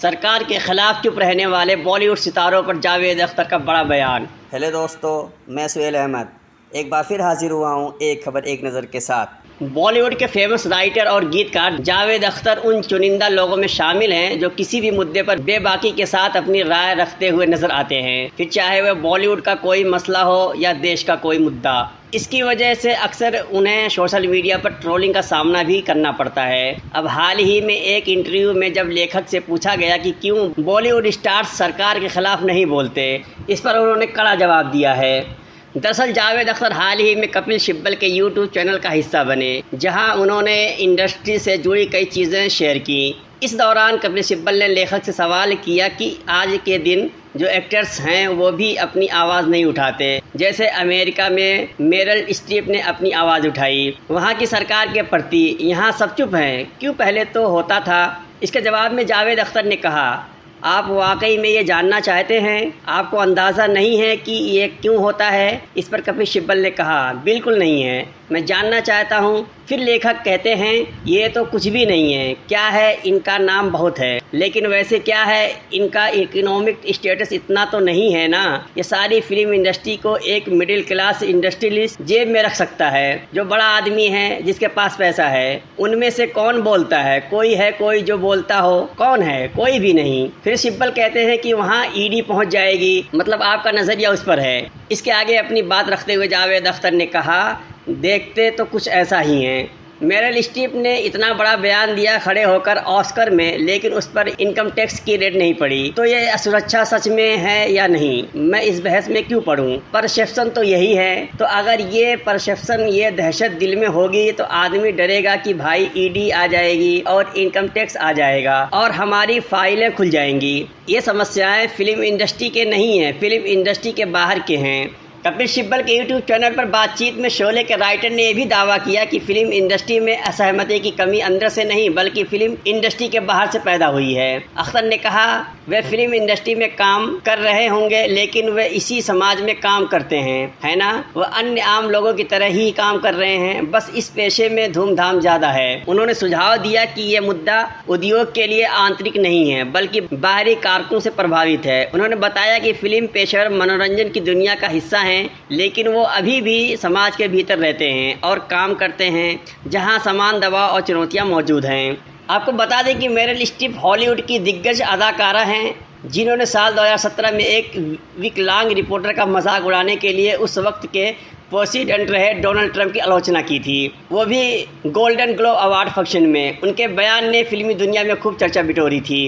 सरकार के खिलाफ चुप रहने वाले बॉलीवुड सितारों पर जावेद अख्तर का बड़ा बयान। हेलो दोस्तों, मैं सुहेल अहमद एक बार फिर हाजिर हुआ हूँ एक खबर एक नज़र के साथ। बॉलीवुड के फेमस राइटर और गीतकार जावेद अख्तर उन चुनिंदा लोगों में शामिल हैं जो किसी भी मुद्दे पर बेबाकी के साथ अपनी राय रखते हुए नजर आते हैं, फिर चाहे वह बॉलीवुड का कोई मसला हो या देश का कोई मुद्दा। इसकी वजह से अक्सर उन्हें सोशल मीडिया पर ट्रोलिंग का सामना भी करना पड़ता है। अब हाल ही में एक इंटरव्यू में जब लेखक से पूछा गया कि क्यों बॉलीवुड स्टार्स सरकार के खिलाफ नहीं बोलते, इस पर उन्होंने कड़ा जवाब दिया है। दरअसल जावेद अख्तर हाल ही में कपिल सिब्बल के यूट्यूब चैनल का हिस्सा बने, जहां उन्होंने इंडस्ट्री से जुड़ी कई चीज़ें शेयर की। इस दौरान कपिल सिब्बल ने लेखक से सवाल किया कि आज के दिन जो एक्टर्स हैं वो भी अपनी आवाज़ नहीं उठाते। जैसे अमेरिका में मेरिल स्ट्रीप ने अपनी आवाज़ उठाई, वहाँ की सरकार के प्रति यहाँ सब चुप हैं, क्यों पहले तो होता था। इसके जवाब में जावेद अख्तर ने कहा, आप वाकई में ये जानना चाहते हैं? आपको अंदाज़ा नहीं है कि ये क्यों होता है? इस पर कपिल सिब्बल ने कहा, बिल्कुल नहीं है, मैं जानना चाहता हूँ। फिर लेखक कहते हैं, ये तो कुछ भी नहीं है, क्या है, इनका नाम बहुत है, लेकिन वैसे क्या है, इनका इकोनॉमिक स्टेटस इतना तो नहीं है ना। ये सारी फिल्म इंडस्ट्री को एक मिडिल क्लास इंडस्ट्रियलिस्ट जेब में रख सकता है, जो बड़ा आदमी है, जिसके पास पैसा है। उनमें से कौन बोलता है? कोई है कोई जो बोलता हो? कौन है? कोई भी नहीं। फिर सिब्बल कहते हैं कि वहाँ ईडी पहुँच जाएगी, मतलब आपका नज़रिया उस पर है। इसके आगे अपनी बात रखते हुए जावेद अख्तर ने कहा, देखते तो कुछ ऐसा ही है। मेरिल स्ट्रीप ने इतना बड़ा बयान दिया खड़े होकर ऑस्कर में, लेकिन उस पर इनकम टैक्स की रेट नहीं पड़ी, तो ये सुरक्षा सच में है या नहीं, मैं इस बहस में क्यों पढ़ूं? परसेप्शन तो यही है। तो अगर ये परसेप्शन, ये दहशत दिल में होगी तो आदमी डरेगा कि भाई ईडी आ जाएगी और इनकम टैक्स आ जाएगा और हमारी फाइलें खुल जाएंगी। ये समस्याएं फिल्म इंडस्ट्री के नहीं हैं, फिल्म इंडस्ट्री के बाहर के हैं। कपिल सिब्बल के यूट्यूब चैनल पर बातचीत में शोले के राइटर ने यह भी दावा किया कि फिल्म इंडस्ट्री में असहमति की कमी अंदर से नहीं बल्कि फिल्म इंडस्ट्री के बाहर से पैदा हुई है। अख्तर ने कहा, वे फिल्म इंडस्ट्री में काम कर रहे होंगे, लेकिन वे इसी समाज में काम करते हैं, है ना। वह अन्य आम लोगों की तरह ही काम कर रहे हैं, बस इस पेशे में धूमधाम ज़्यादा है। उन्होंने सुझाव दिया कि ये मुद्दा उद्योग के लिए आंतरिक नहीं है बल्कि बाहरी कारकों से प्रभावित है। उन्होंने बताया कि फिल्म पेशेवर मनोरंजन की दुनिया का हिस्सा है, लेकिन वो अभी भी समाज के भीतर रहते हैं और काम करते हैं जहां समान दबाव और चुनौतियां मौजूद हैं। आपको बता दें कि मेरिल स्ट्रीप हॉलीवुड की दिग्गज अदाकारा हैं, जिन्होंने साल 2017 में एक विकलांग रिपोर्टर का मजाक उड़ाने के लिए उस वक्त के प्रेसिडेंट रहे डोनाल्ड ट्रंप की आलोचना की थी, वो भी गोल्डन ग्लोब अवार्ड फंक्शन में। उनके बयान ने फिल्मी दुनिया में खूब चर्चा बिटोरी थी।